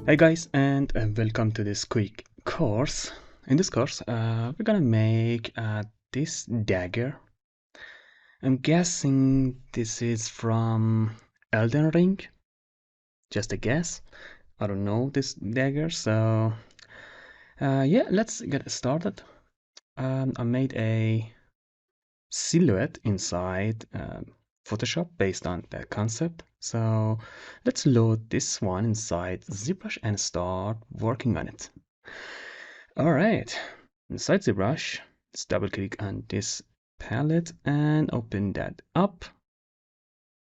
Hi guys, and welcome to this quick course. In this course, we're gonna make this dagger. I'm guessing this is from Elden Ring. Just a guess. I don't know this dagger, so yeah, let's get started. I made a silhouette inside Photoshop based on that concept. So let's load this one inside ZBrush and start working on it. All right, inside ZBrush, let's double click on this palette and open that up.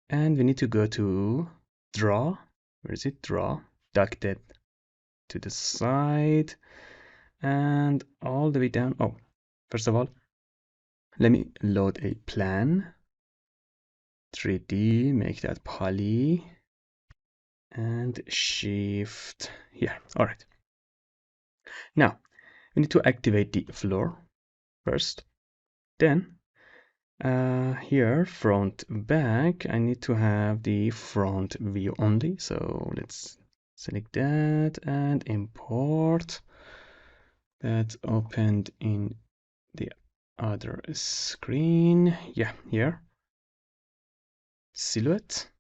And we need to go to draw. Where is it? Draw. Duck that to the side and all the way down. Oh, first of all, let me load a plan. 3D, make that poly and shift here. All right. Now we need to activate the floor first. Then here, front back, I need to have the front view only. So let's select that and import that opened in the other screen. Yeah, here. Silhouette.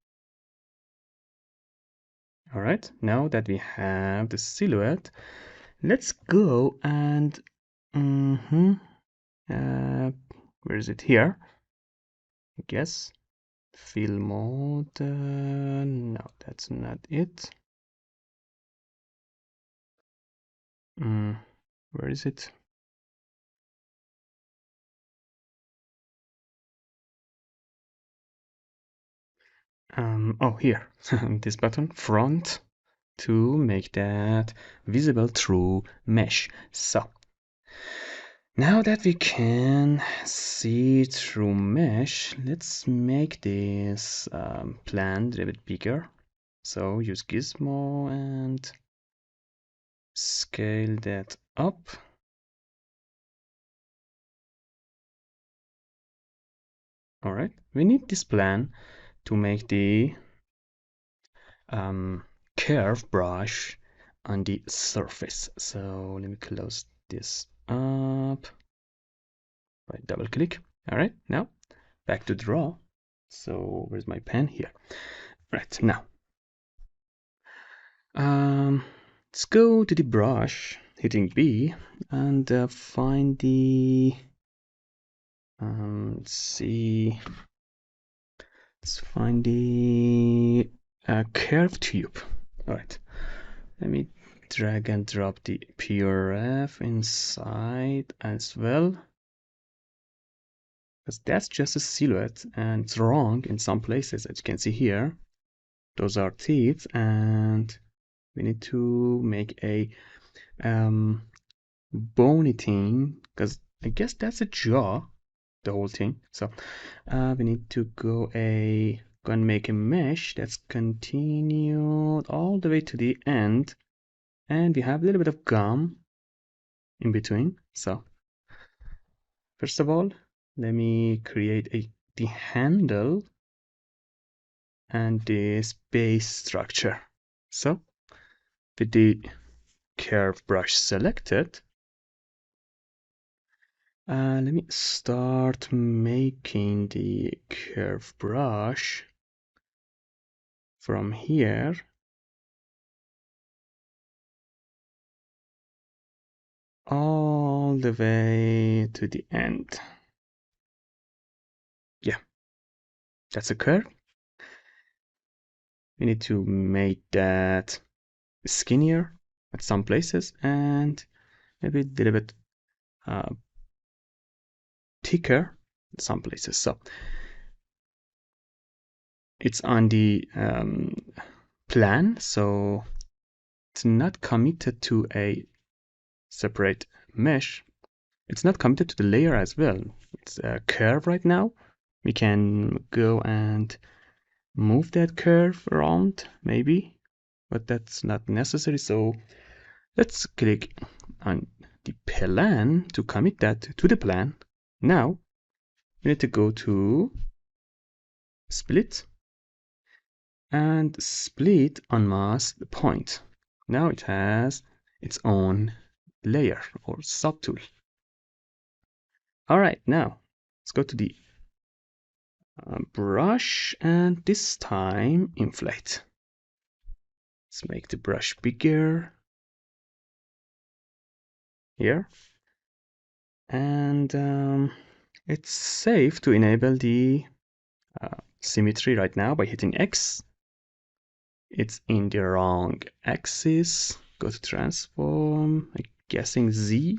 All right, now that we have the silhouette, let's go and where is it? Here, I guess. Fill mode. No, that's not it. Where is it? Oh, here. This button, front, to make that visible through mesh. So now that we can see through mesh, let's make this plan a little bit bigger. So use Gizmo and scale that up. All right, we need this plan to make the curve brush on the surface. So let me close this up by double click. All right, now back to draw. So where's my pen? Here. Right, now let's go to the brush, hitting B, and find the let's find the curve tube. All right, let me drag and drop the PRF inside as well, because that's just a silhouette and it's wrong in some places. As you can see here, those are teeth, and we need to make a bony thing, because I guess that's a jaw, the whole thing. So we need to go and make a mesh that's continued all the way to the end, and we have a little bit of gum in between. So first of all, let me create the handle and this base structure. So with the curve brush selected, let me start making the curve brush from here all the way to the end. Yeah, that's a curve. We need to make that skinnier at some places and maybe a little bit thicker in some places. So it's on the plan, so it's not committed to a separate mesh. It's not committed to the layer as well. It's a curve right now. We can go and move that curve around maybe, but that's not necessary. So let's click on the plan to commit that to the plan. Now we need to go to split and split unmask the point. Now it has its own layer or subtool. All right, now let's go to the brush, and this time inflate. Let's make the brush bigger here. And it's safe to enable the symmetry right now by hitting X. It's in the wrong axis. Go to transform, I'm guessing Z.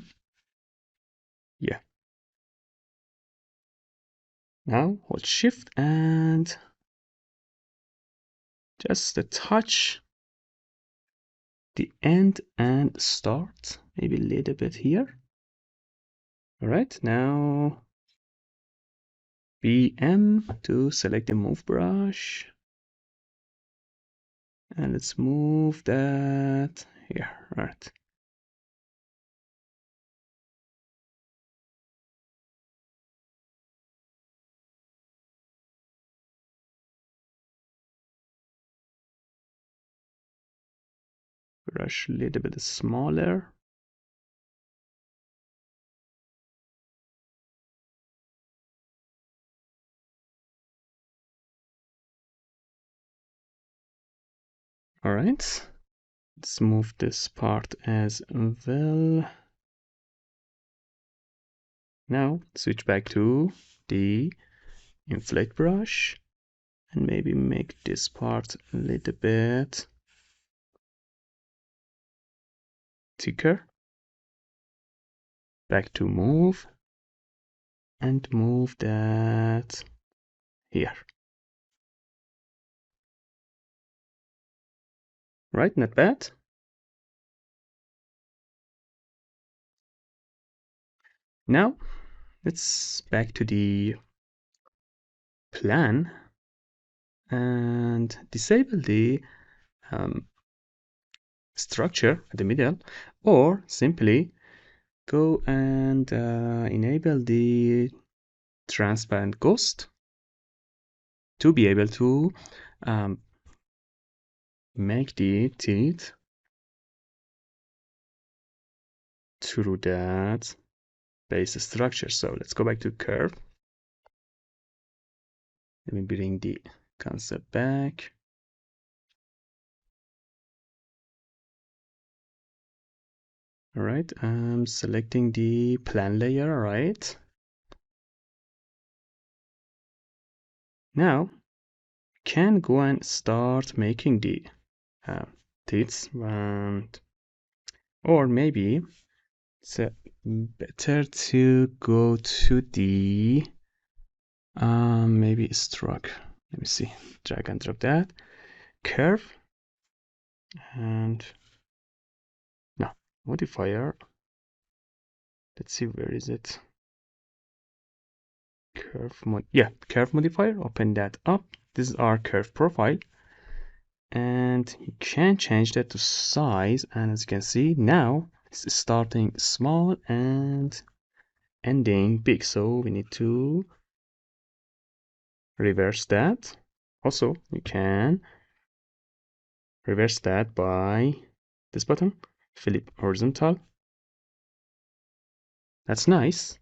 Yeah. Now hold shift and just a touch the end and start, maybe a little bit here. All right, now BM to select the move brush. And let's move that here, right? Brush a little bit smaller. All right, let's move this part as well. Now switch back to the inflate brush and maybe make this part a little bit thicker. Back to move and move that here. Right, not bad. Now let's back to the plan and disable the structure at the middle, or simply go and enable the transparent ghost to be able to make the teeth through that base structure. So let's go back to curve. Let me bring the concept back. All right, I'm selecting the plan layer. All right, now can go and start making the teeth, and or maybe it's better to go to the maybe stroke. Let me see, drag and drop that curve, and no modifier. Let's see, where is it? Curve mod, yeah, curve modifier. Open that up. This is our curve profile, and you can change that to size. And as you can see, now it's starting small and ending big. So we need to reverse that. Also, you can reverse that by this button, flip horizontal. That's nice.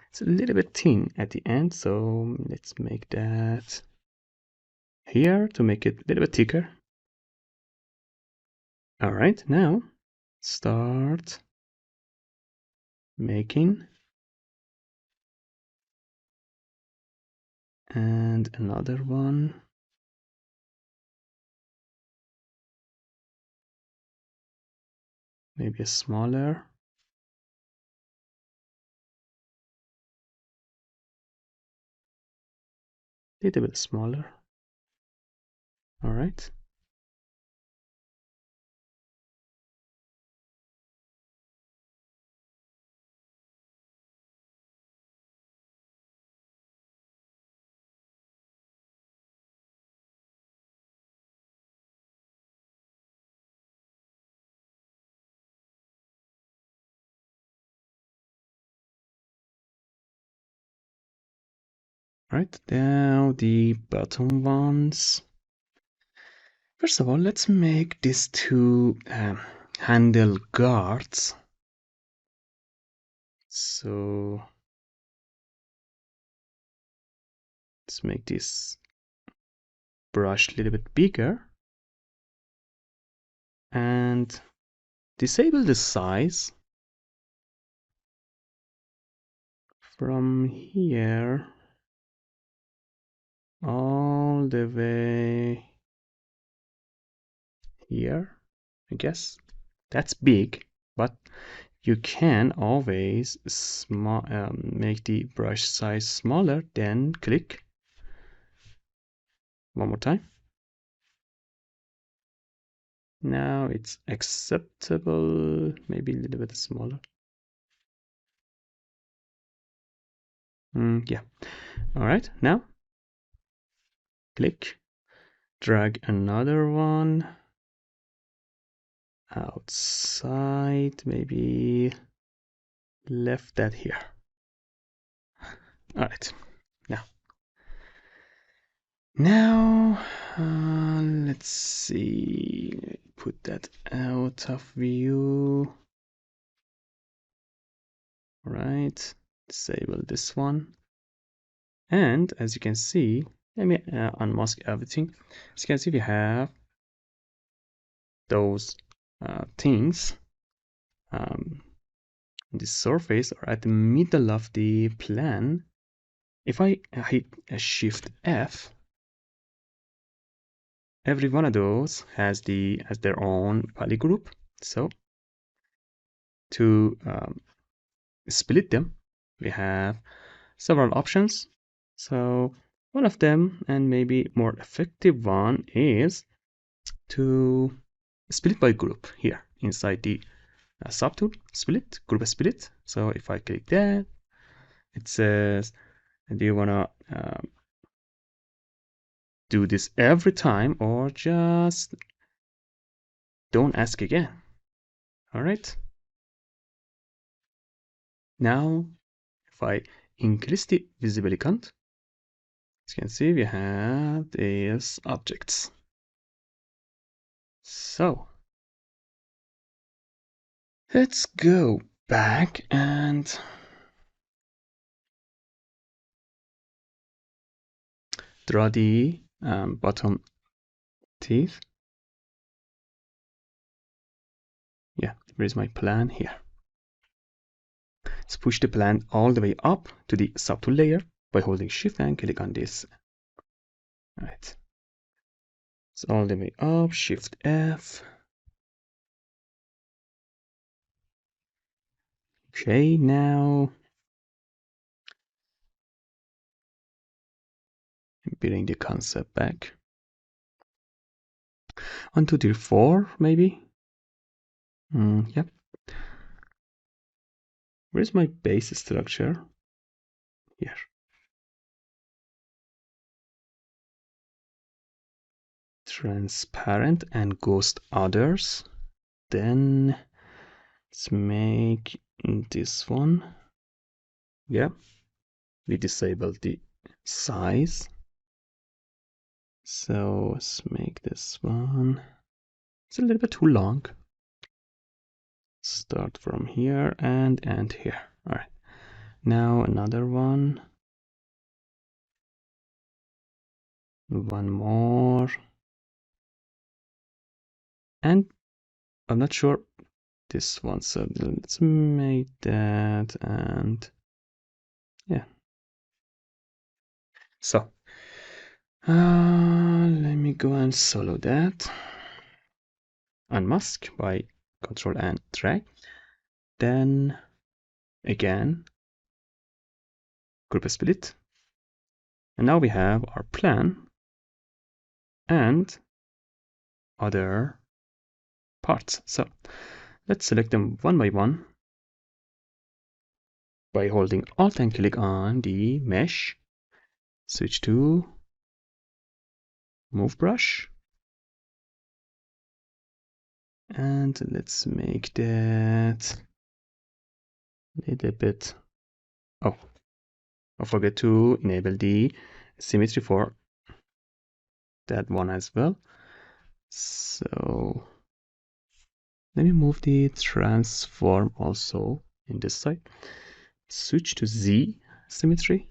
It's a little bit thin at the end, so let's make that here to make it a little bit thicker. All right, now start making, and another one. Maybe a smaller. Little bit smaller. All right. Right, now the bottom ones. First of all, let's make these two handle guards. So let's make this brush a little bit bigger and disable the size from here all the way here. I guess that's big, but you can always make the brush size smaller, then click one more time. Now it's acceptable, maybe a little bit smaller. Yeah. All right, now click, drag another one outside, maybe left that here. All right, now let's see, put that out of view. All right, disable this one, and as you can see, let me unmask everything. As you can see, we have those things the surface or at the middle of the plan. If I hit a Shift F, every one of those has their own polygroup. So to split them, we have several options. So one of them, and maybe more effective one, is to split by group here inside the subtool, split, group split. So if I click that, it says, do you want to do this every time or just don't ask again? All right. Now, if I increase the visibility count, as you can see, we have these objects. So let's go back and draw the bottom teeth. Yeah, where's my plan here? Let's push the plan all the way up to the subtool layer by holding Shift and click on this. All right. It's all the way up, Shift F. Okay, now bring the concept back. 1, 2, 3, 4, maybe. Yep. Where's my base structure? Here. Transparent and ghost others. Then let's make this one. Yeah. We disable the size. So let's make this one. It's a little bit too long. Start from here and end here. All right. Now another one. One more. And I'm not sure this one, so let's make that, and yeah. So let me go and solo that. Unmask by Control and drag. Then again, group split. And now we have our plan and other parts. So let's select them one by one by holding Alt and click on the mesh. Switch to Move Brush. And let's make that a little bit. Oh, I forget to enable the symmetry for that one as well. So Let me move the transform also in this side. Switch to Z symmetry.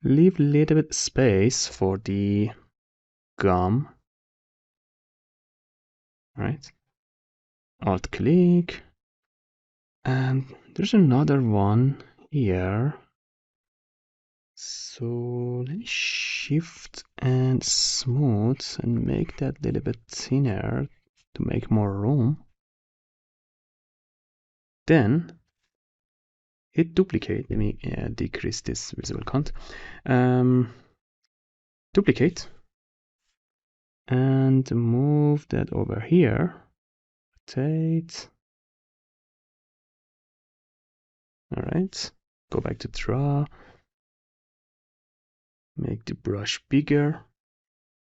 Leave a little bit space for the gum. All right. Alt click. And there's another one here. So let me shift and smooth and make that a little bit thinner to make more room. Then hit duplicate. Let me decrease this visible count. Duplicate and move that over here. Rotate. All right. Go back to draw. Make the brush bigger.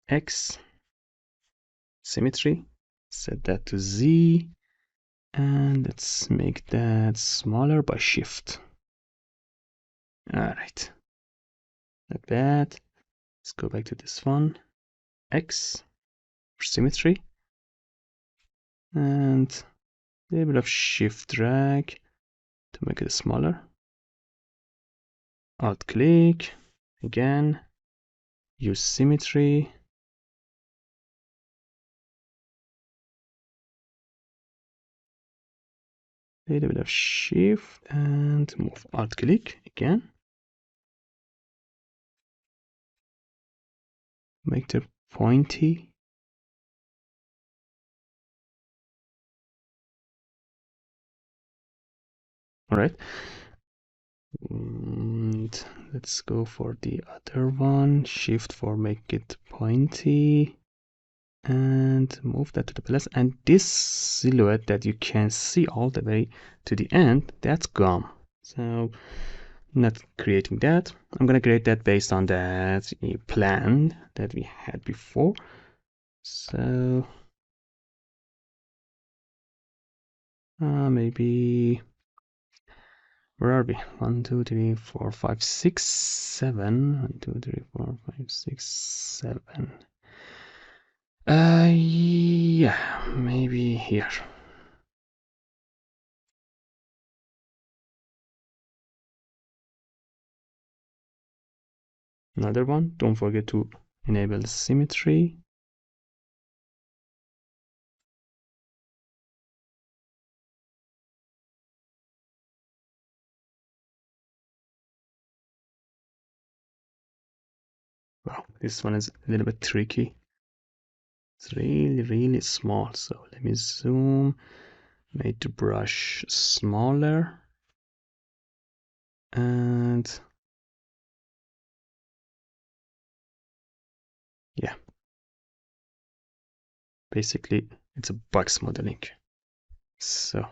X. Symmetry. Set that to Z. And let's make that smaller by shift. All right. Not bad. Let's go back to this one. X. For symmetry. And a little bit of shift drag to make it smaller. Alt click. Again. Use symmetry. A little bit of shift and move. Alt click again. Make the pointy. All right. And let's go for the other one. Shift for make it pointy. And move that to the plus. And this silhouette that you can see all the way to the end, that's gone. So not creating that. I'm gonna create that based on that plan that we had before. So maybe, where are we? 1, 2, 3, 4, 5, 6, 7. 1, 2, 3, 4, 5, 6, 7. Yeah, maybe here. Another one. Don't forget to enable symmetry. Wow, this one is a little bit tricky. It's really, really small. So let me zoom, make the brush smaller. And yeah, basically it's a box modeling. So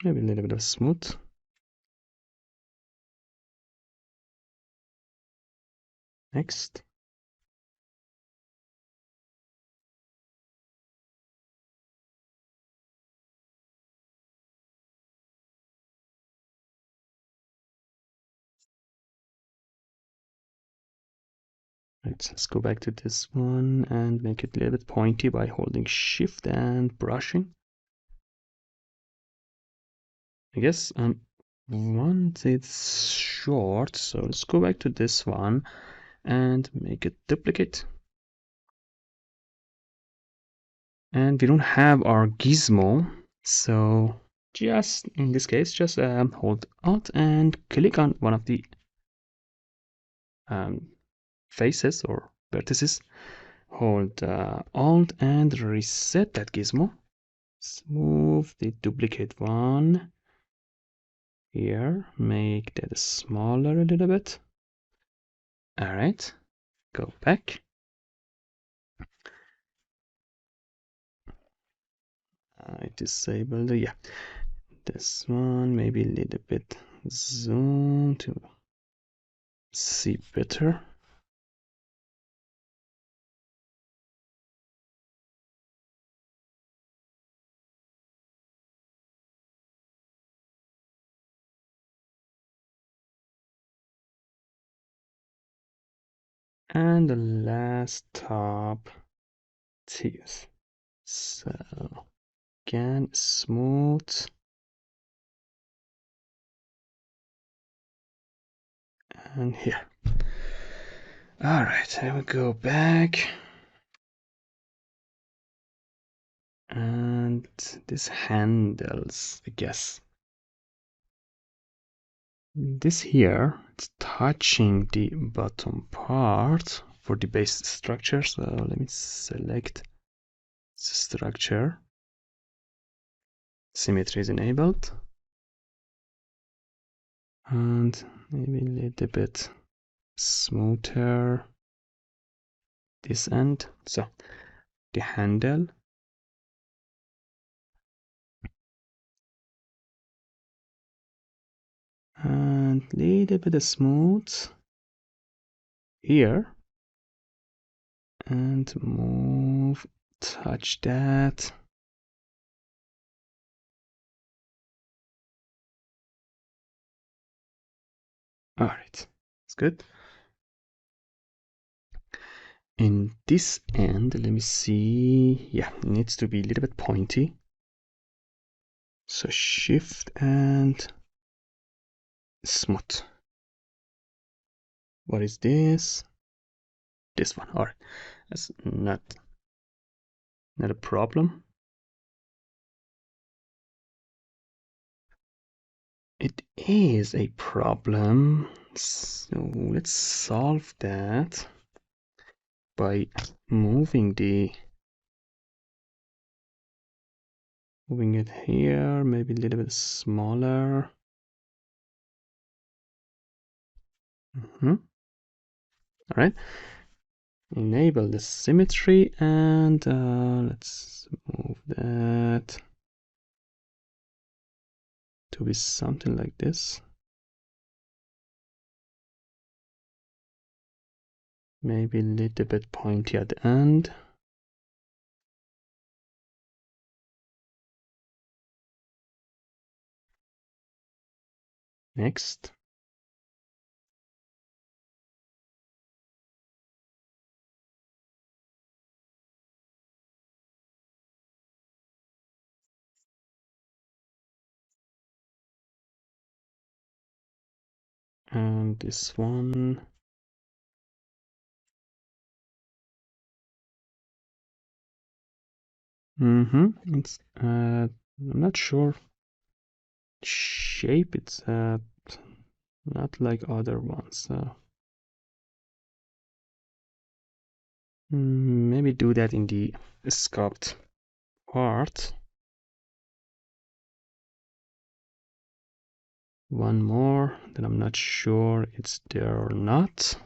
maybe a little bit of smooth. Next. Right, let's go back to this one and make it a little bit pointy by holding shift and brushing. I guess once it's short, so let's go back to this one and make it duplicate. And we don't have our gizmo, so just in this case, just hold Alt and click on one of the faces or vertices. Hold Alt and reset that gizmo. Move the duplicate one here, make that smaller a little bit. All right, go back. I disabled yeah, this one, maybe a little bit zoom to see better. and the last top teeth. So again, smooth. And here. All right, I will go back. And this handles, I guess. This here, it's touching the bottom part for the base structure. So let me select structure. Symmetry is enabled. And maybe a little bit smoother this end. So the handle. And a little bit of smooth here. And move, touch that. All right, it's good. In this end, let me see. Yeah, it needs to be a little bit pointy. So shift and smooth. What is this? This one. All right, that's not a problem. It is a problem. So let's solve that by moving it here, maybe a little bit smaller. All right, enable the symmetry, and let's move that to be something like this. Maybe a little bit pointy at the end. Next. And this one. It's I'm not sure shape. It's not like other ones. So maybe do that in the sculpt part. One more, then I'm not sure it's there or not.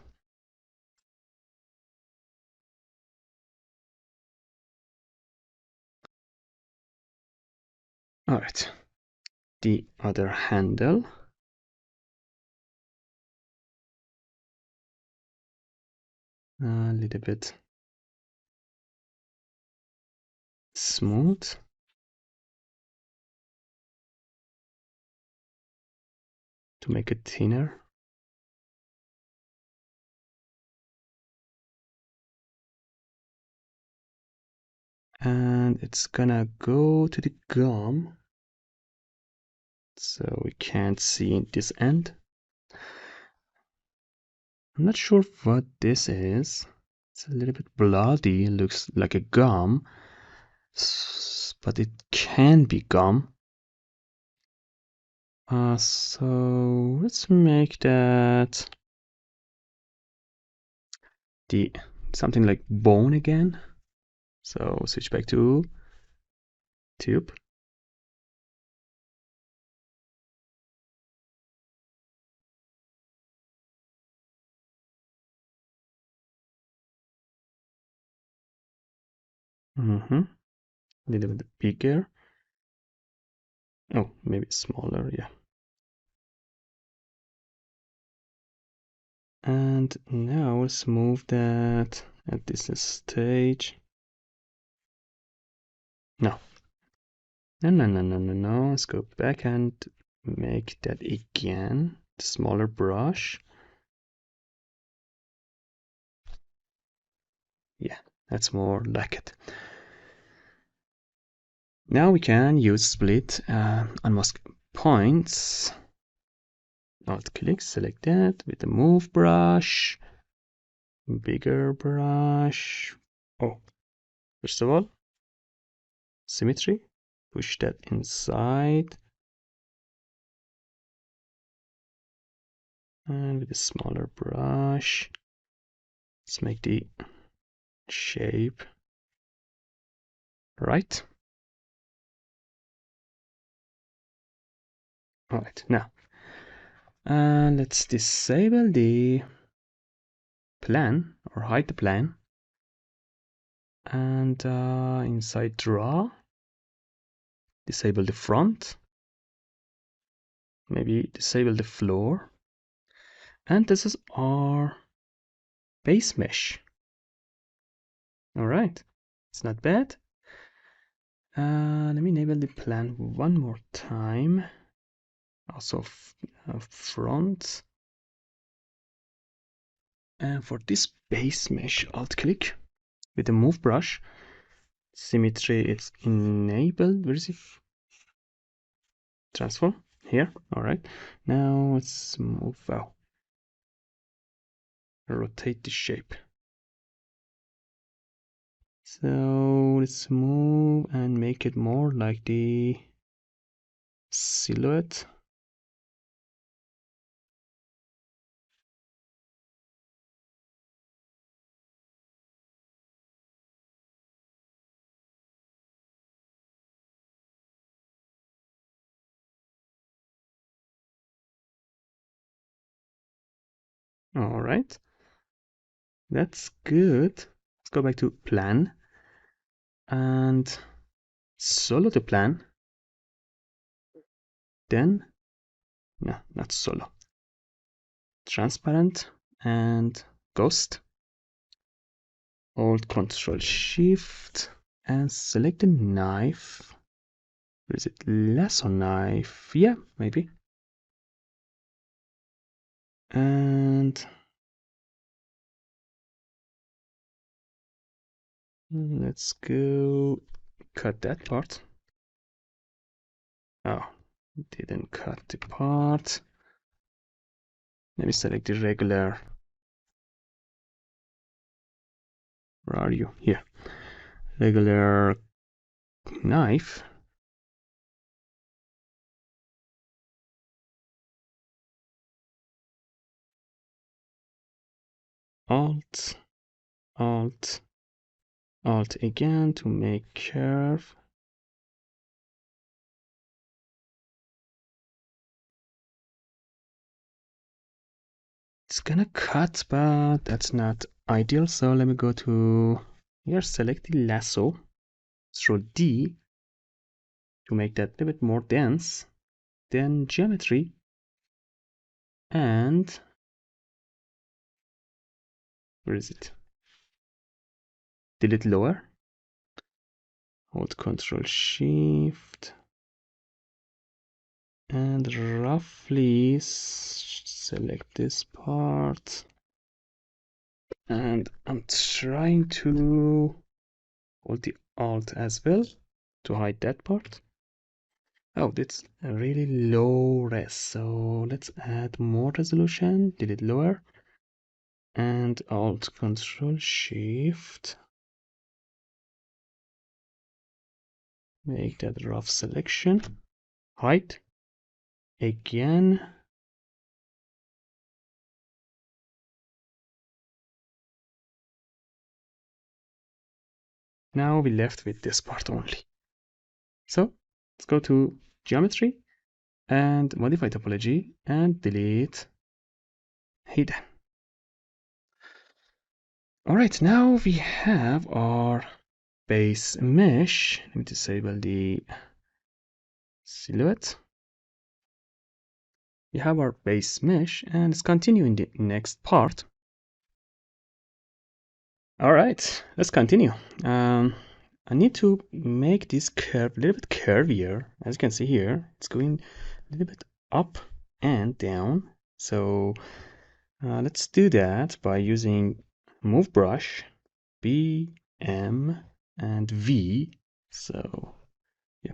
All right, the other handle. A little bit smooth. To make it thinner. And it's gonna go to the gum. So we can't see this end. I'm not sure what this is. It's a little bit bloody, looks like a gum, but it can be gum. So let's make that something like bone again. So switch back to tube. A little bit bigger. Oh, maybe smaller, yeah. And now let's move that at this stage. No. No. Let's go back and make that again. Smaller brush. Yeah, that's more like it. Now we can use split on mask points. Alt click, select that with the move brush, bigger brush. Oh, first of all, symmetry, push that inside. And with a smaller brush, let's make the shape right. All right, now let's disable the plan or hide the plan. And inside draw, disable the front, maybe disable the floor. And this is our base mesh. All right, it's not bad. Let me enable the plan one more time. Also front. And for this base mesh, alt click with the move brush. Symmetry, it's enabled. Where is it? Transform here. All right. Now let's move out. Rotate the shape. So let's move and make it more like the silhouette. All right. That's good. Let's go back to plan and solo the plan. Then, no, not solo. Transparent and ghost. Alt Control Shift and select the knife. Where is it? Lasso knife. Yeah, maybe. And let's go cut that part. Oh, didn't cut the part. Let me select the regular. Where are you? Here. Regular knife. Alt, Alt, Alt again to make curve. It's gonna cut, but that's not ideal. So let me go to here, select the lasso, throw D to make that a little bit more dense. Then geometry and where is it? Delete lower. Hold Control Shift and roughly select this part. And I'm trying to hold the Alt as well to hide that part. Oh, that's a really low res. So let's add more resolution, delete lower, and Alt Control Shift. Make that rough selection. Hide. Again. Now we left with this part only. So let's go to geometry and modify topology and delete hidden. All right, now we have our base mesh. Let me disable the silhouette. We have our base mesh and let's continue in the next part. All right, let's continue. I need to make this curve a little bit curvier. As you can see here, it's going a little bit up and down. So let's do that by using move brush B, M, and V. So yeah,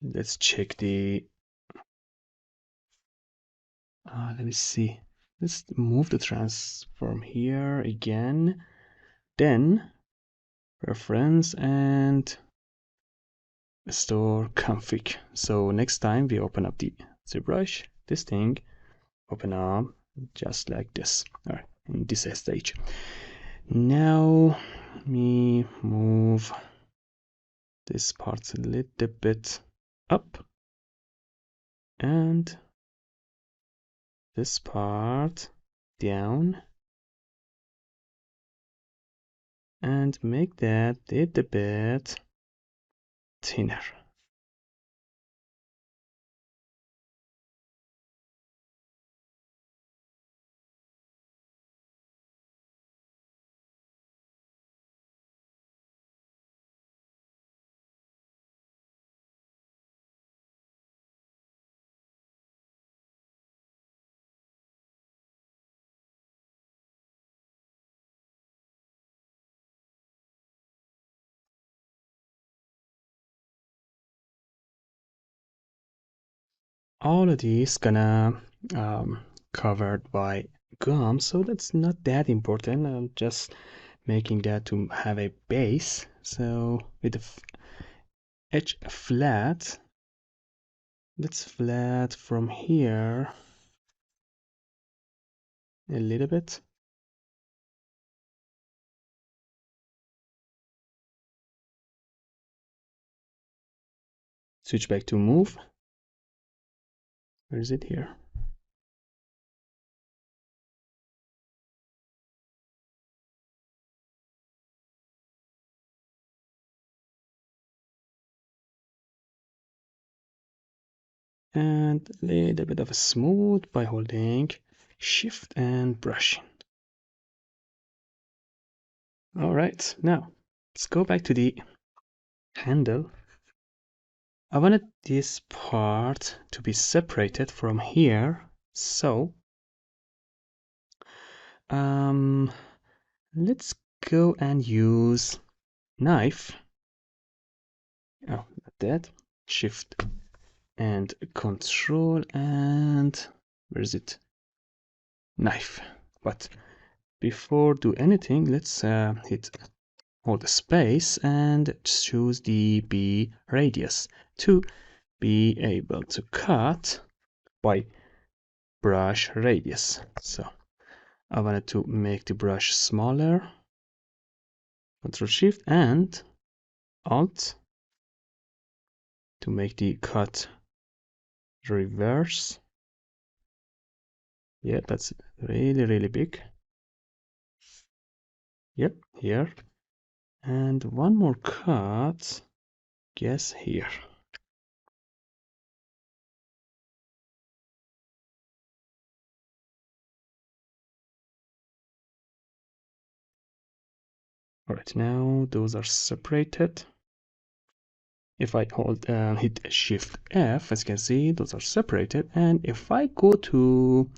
let's check the, let me see. Let's move the transform here again. Then reference and store config. So next time we open up the ZBrush, this thing open up just like this, or in this stage. Now let me move this part a little bit up and this part down and make that a little bit thinner. All of these gonna covered by gum, so that's not that important. I'm just making that to have a base. So with the edge flat, let's flat from here a little bit. Switch back to move. Where is it here? And a little bit of a smooth by holding shift and brushing. All right, now let's go back to the handle. I wanted this part to be separated from here, so let's go and use knife. Oh, not that. Shift and control and where is it? Knife. But before do anything, let's hit hold the space and choose the B radius to be able to cut by brush radius. So I wanted to make the brush smaller. Control Shift and Alt to make the cut reverse. Yeah, that's really big. Yep, here. And one more cut, guess here. All right, now those are separated. If I hold hit Shift F, as you can see, those are separated. And if I go to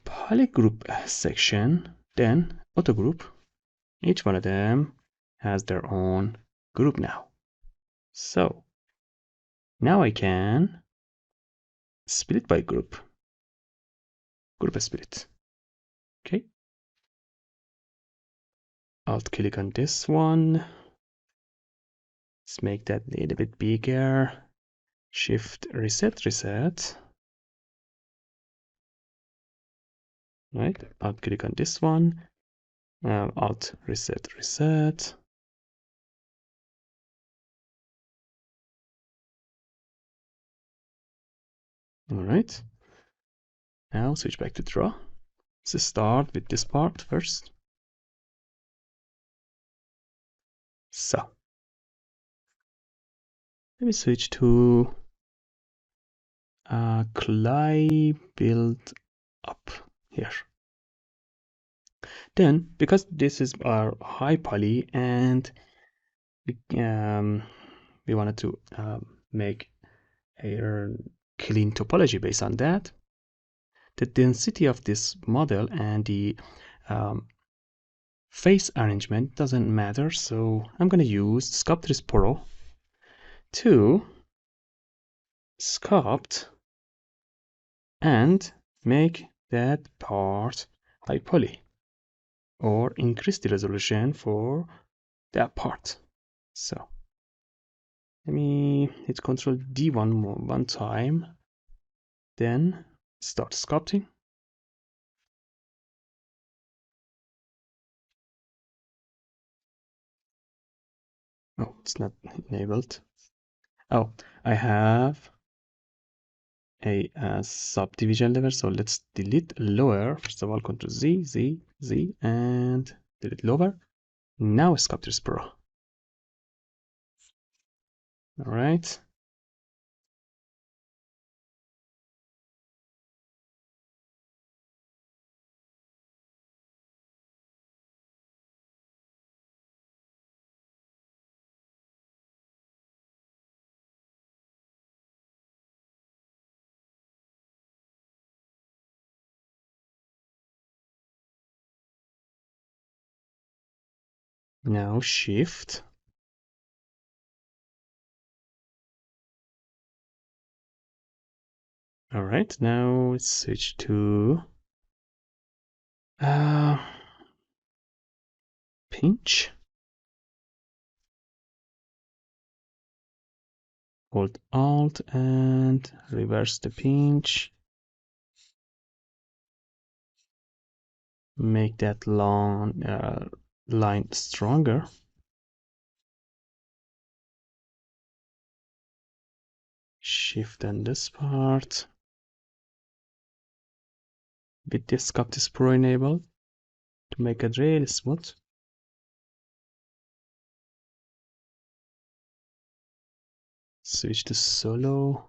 polygroup section, then auto group, each one of them has their own group now. So now I can split by group split. Okay. Alt click on this one. Let's make that a little bit bigger. Shift reset. Right. Alt click on this one. Alt reset. All right. Now switch back to draw. Let's start with this part first. So let me switch to clay build up here. Then, because this is our high poly and we wanted to make a clean topology based on that, the density of this model and the face arrangement doesn't matter, so I'm gonna use Sculptris Pro to sculpt and make that part high poly, or increase the resolution for that part. So let me hit Control D one time, then start sculpting. Oh, it's not enabled. Oh, I have a subdivision level, so let's delete lower. First of all, Control Z, Z, Z, and delete lower. Now Sculptris Pro. All right. Now Shift. All right. Now let's switch to pinch. Hold Alt and reverse the pinch. Make that long line stronger. Shift on this part. With the Sculptris Pro enabled to make it really smooth. Switch to solo.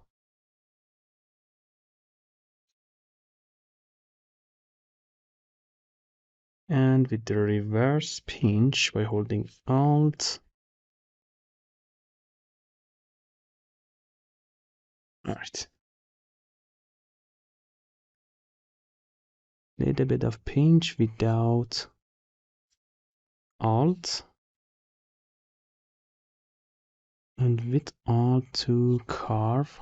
And with the reverse pinch by holding Alt. All right. Little bit of pinch without Alt. And with Alt to carve.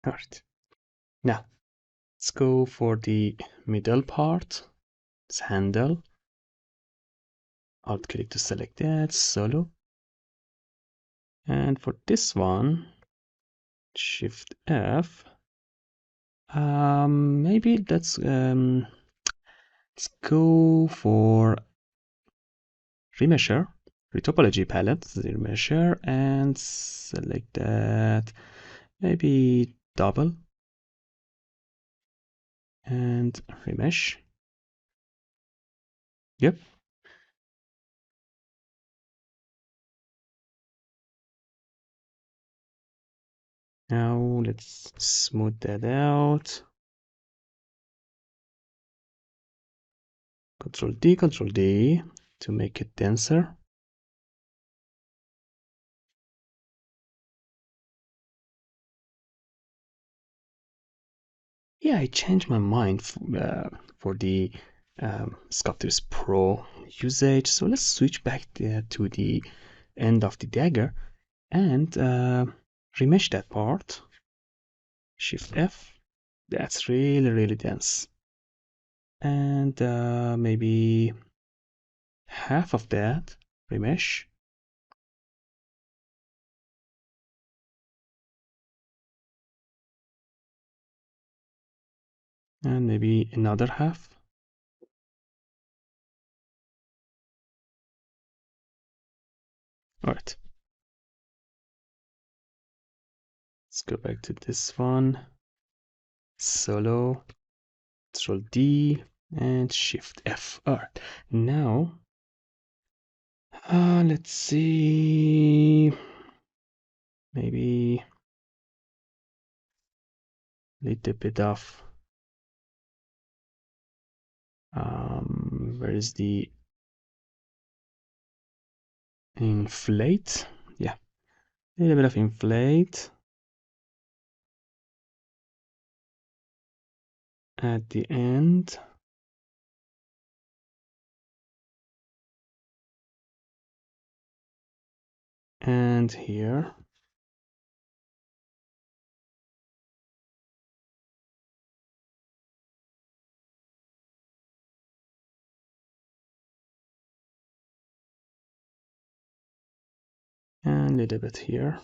All right. Now, let's go for the middle part. It's handle. Alt click to select that, solo. And for this one, Shift F. Maybe let's go for remesher, retopology palette, the remesher, and select that. Maybe double and remesh. Yep. Now let's smooth that out. Control D to make it denser. Yeah, I changed my mind for the Sculptris Pro usage. So let's switch back to the end of the dagger and remesh that part. Shift F. That's really dense. And maybe half of that remesh. And maybe another half. All right. Let's go back to this one. Solo, Control D, and Shift F. All right. Now, let's see. Maybe little bit of where is the inflate? Yeah, a little bit of inflate at the end. And here. And a little bit here.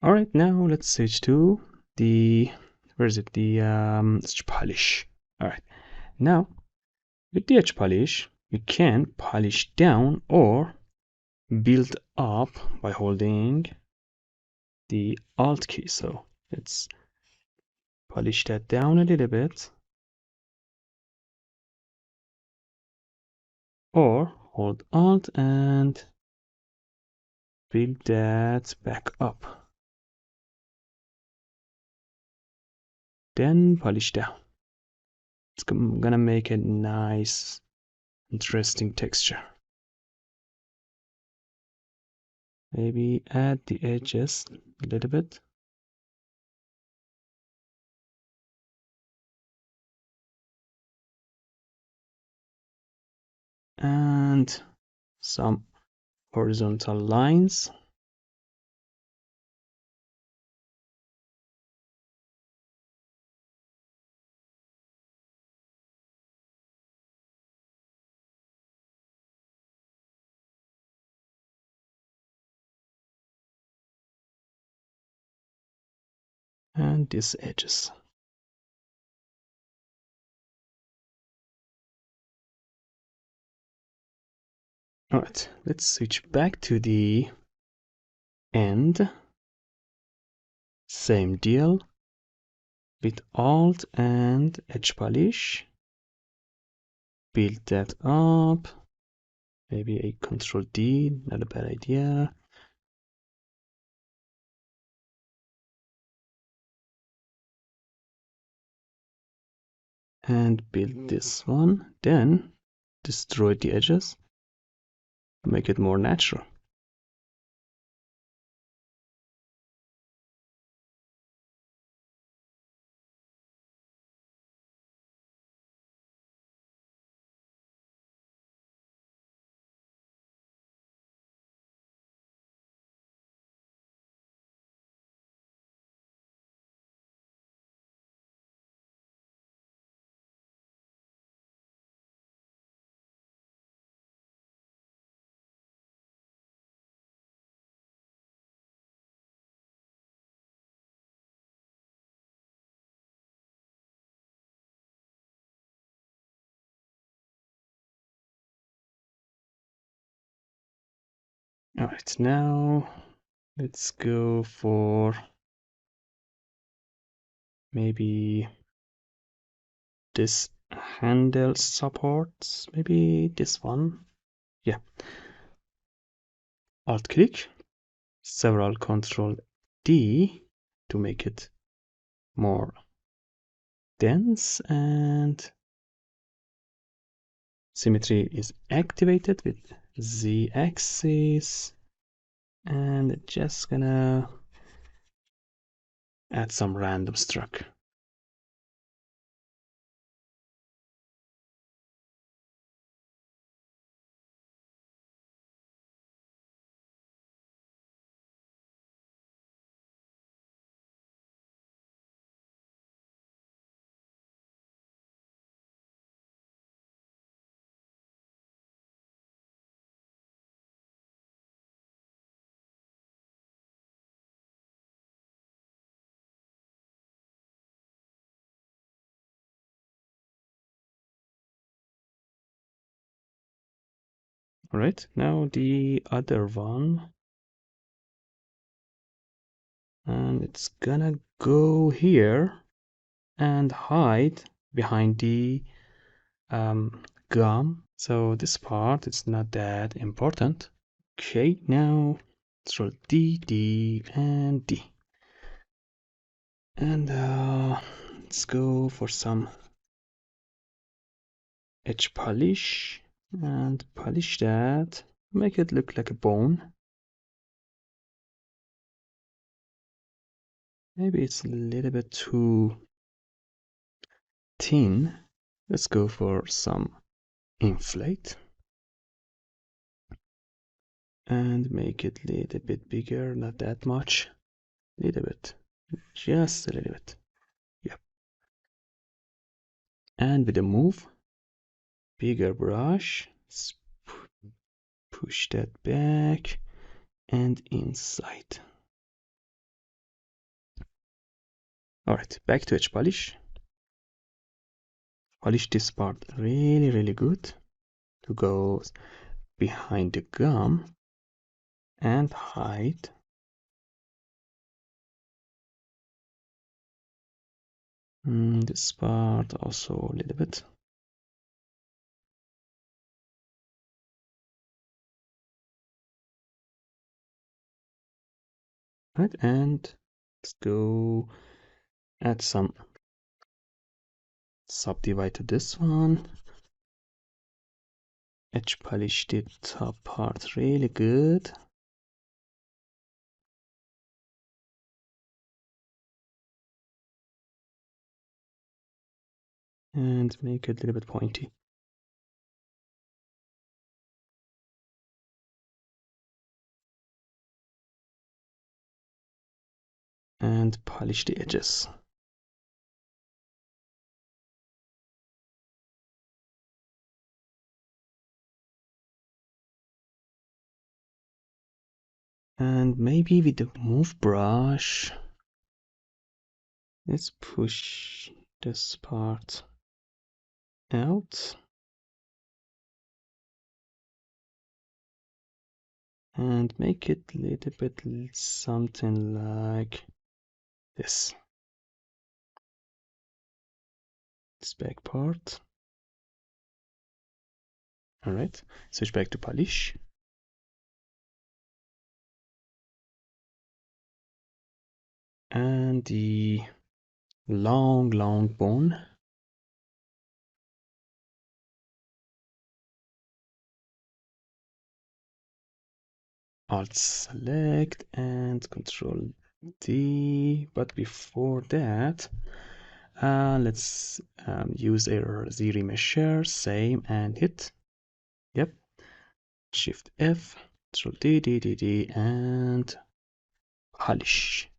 All right, now let's switch to the, where is it? The edge polish. All right, now with the edge polish, you can polish down or build up by holding the Alt key. So let's polish that down a little bit, or hold Alt and build that back up. Then polish down. It's gonna make a nice, interesting texture. Maybe add the edges a little bit. And some horizontal lines. And these edges. All right, let's switch back to the end. Same deal with Alt and edge polish. Build that up. Maybe a Control D, not a bad idea. And build this one. Then destroy the edges. Make it more natural. All right, now let's go for maybe this handle supports, maybe this one. Yeah. Alt click, several Control D to make it more dense, and symmetry is activated with Z axis, and just gonna add some random stroke. All right, now the other one. And it's gonna go here and hide behind the gum. So this part is not that important. Okay, now let's roll D, D, and D. And let's go for some edge polish and polish that. Make it look like a bone. Maybe it's a little bit too thin. Let's go for some inflate. And make it a little bit bigger, not that much. Little bit. Just a little bit. Yep. And with the move, bigger brush, push that back and inside. Alright, back to edge polish. Polish this part really, really good to go behind the gum and hide. This part also a little bit. Right, and let's go add some subdivide to this one. Edge polish the top part really good. And make it a little bit pointy. And polish the edges. And maybe with the move brush, let's push this part out. And make it a little bit something like this. This back part. Alright, switch back to polish. And the long bone. Alt select and Control D. But before that, let's use a Z remesher, same, and hit. Yep. Shift F, Control D, D, D, D, and polish.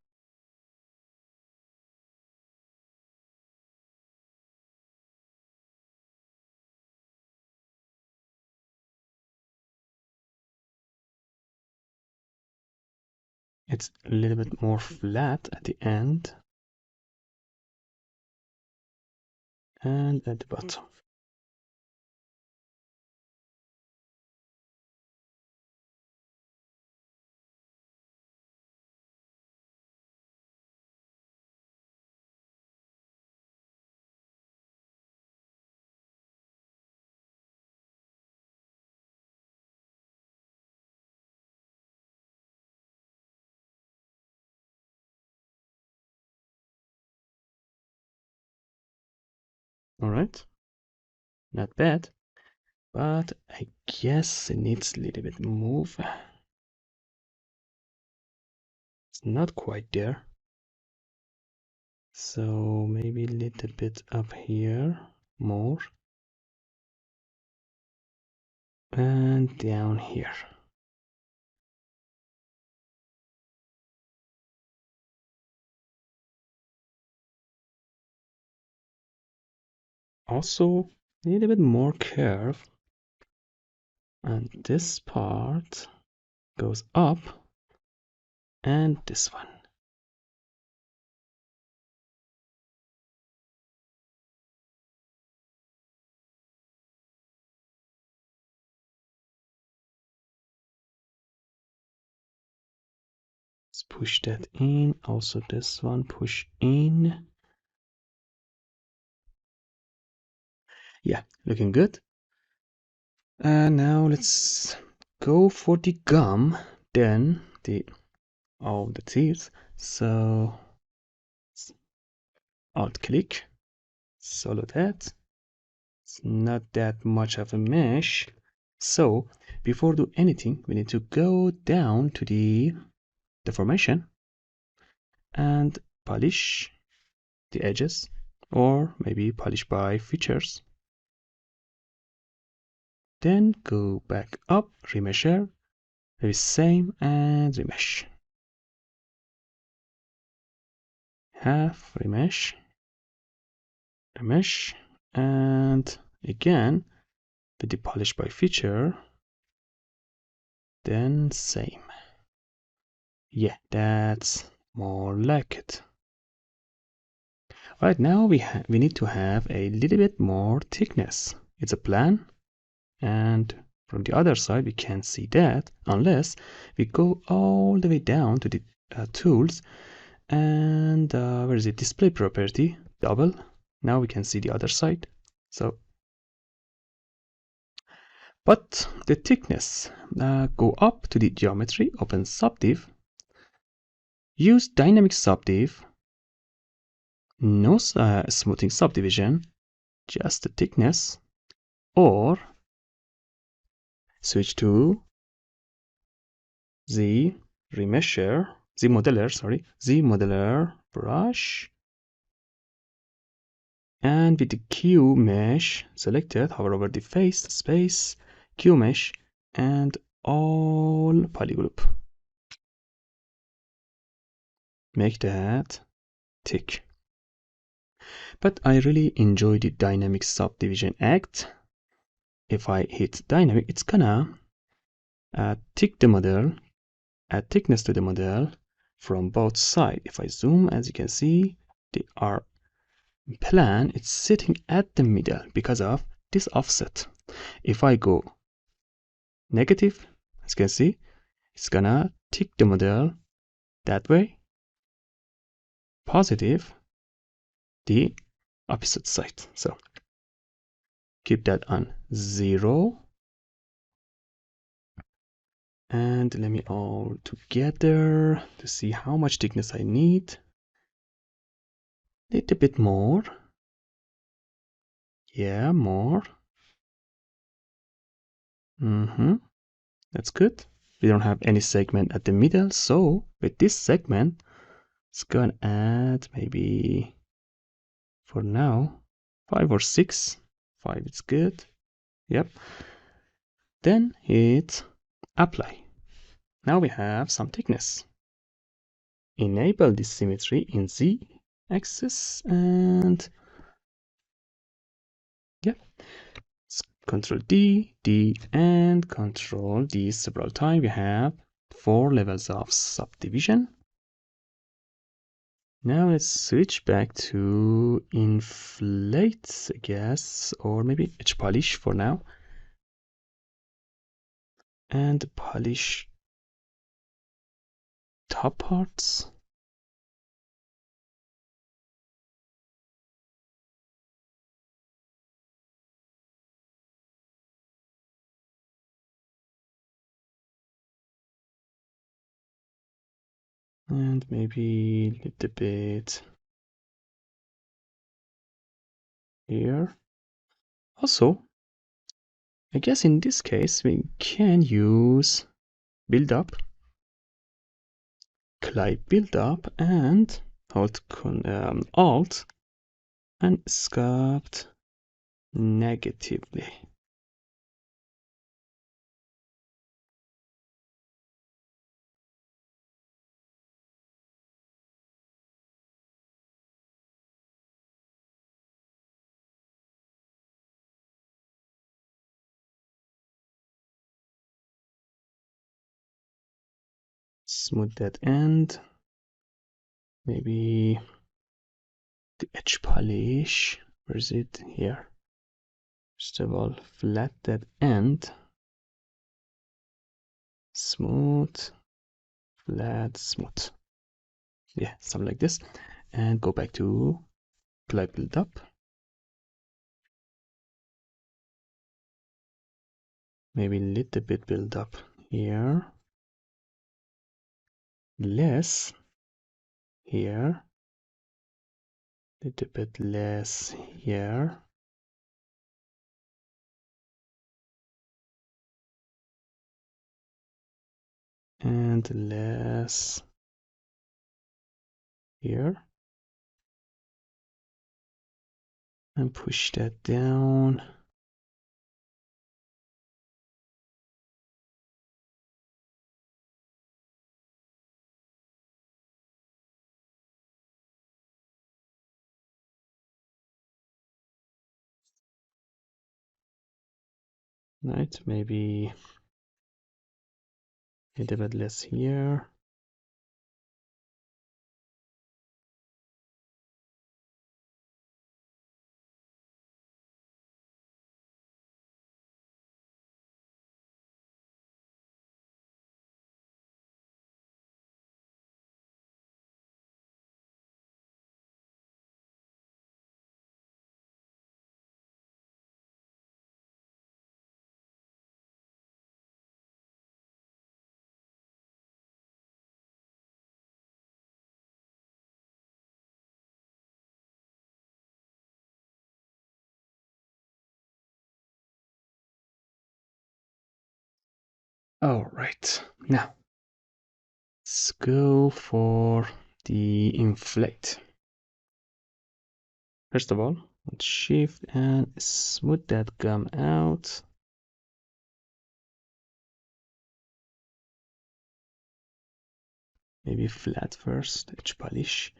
It's a little bit more flat at the end and at the bottom. All right, not bad, but I guess it needs a little bit move. It's not quite there. So maybe a little bit up here more and down here. Also a little bit more curve, and this part goes up and this one. Let's push that in. Also this one, push in. Yeah, looking good. Now let's go for the gum, then all the teeth. So alt click, solo that. It's not that much of a mesh. So before do anything, we need to go down to the deformation and polish the edges, or maybe polish by features. Then go back up, remeasure, maybe same, and remesh. Half, remesh, remesh, and again, with the polish by feature, then same. Yeah, that's more like it. Right now we need to have a little bit more thickness. It's a plan, and from the other side we can't see that unless we go all the way down to the tools and where is it, display property, double. Now we can see the other side. So but the thickness, go up to the geometry, open subdiv, use dynamic subdiv, no smoothing subdivision, just the thickness, or switch to ZModeler brush, and with the Q mesh selected, hover over the face, space, Q mesh, and all polygroup. Make that thick. But I really enjoy the dynamic subdivision act. If I hit dynamic, it's gonna thick the model, add thickness to the model from both sides. If I zoom, as you can see, our plan, it's sitting at the middle because of this offset. If I go negative, as you can see, it's gonna thick the model that way. Positive, the opposite side. So keep that on 0. And let me all together to see how much thickness I need. Little bit more. Yeah, more. That's good. We don't have any segment at the middle, so with this segment, let's go and add maybe, for now, 5 or 6. 5 is good. Yep. Then hit apply. Now we have some thickness. Enable this symmetry in Z axis, and yeah, Control D, D, and Control D several times. We have 4 levels of subdivision. Now let's switch back to inflate, I guess, or maybe edge polish for now. And polish top parts. And maybe a little bit here. Also, I guess in this case we can use build up, click build up, and hold Alt and sculpt negatively. Smooth that end. Maybe the edge polish. Where is it? Here. First of all, flat that end. Smooth. flat, smooth. Yeah, something like this. And go back to glide build up. Maybe a little bit build up here. Less here. Little bit less here. And less here. And push that down. Right, maybe a little bit less here. All right, now let's go for the inflate. First of all, let's shift and smooth that gum out. Maybe flat first, edge polish.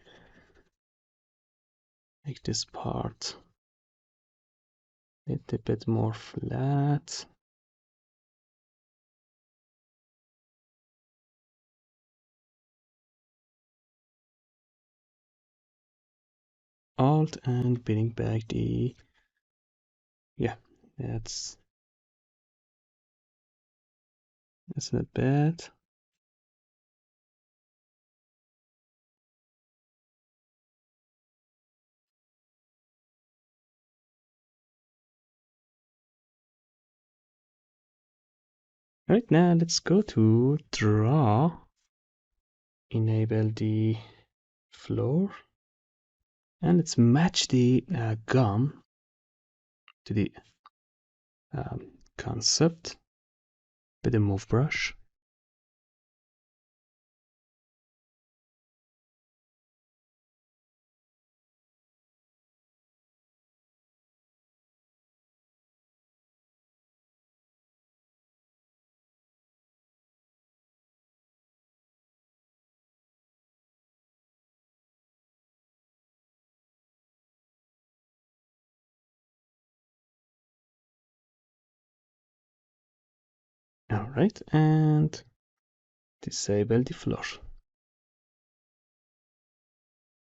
Make this part a little bit more flat. Alt and bring back the, yeah, that's not bad. Right now, let's go to draw. Enable the floor. And let's match the gum to the concept with the move brush. All right, and disable the floor.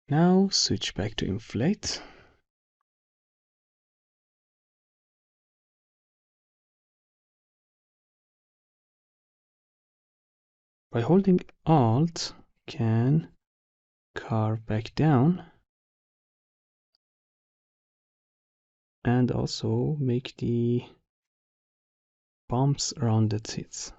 Now switch back to inflate. By holding Alt, can carve back down and also make the bumps around the teeth.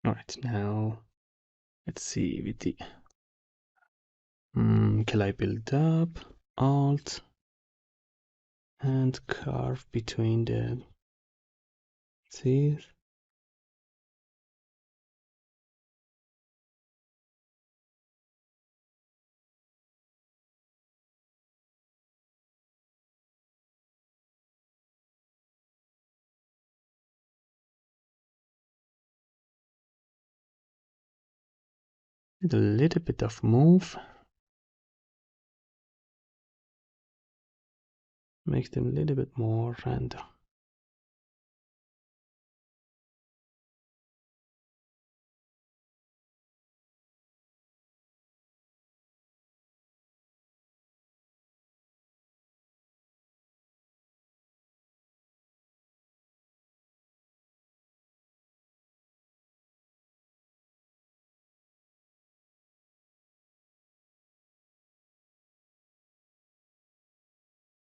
Alright, now let's see with the collide build up, Alt, and carve between the teeth. A little bit of move. Make them a little bit more random.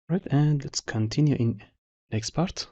Right, and let's continue in next part.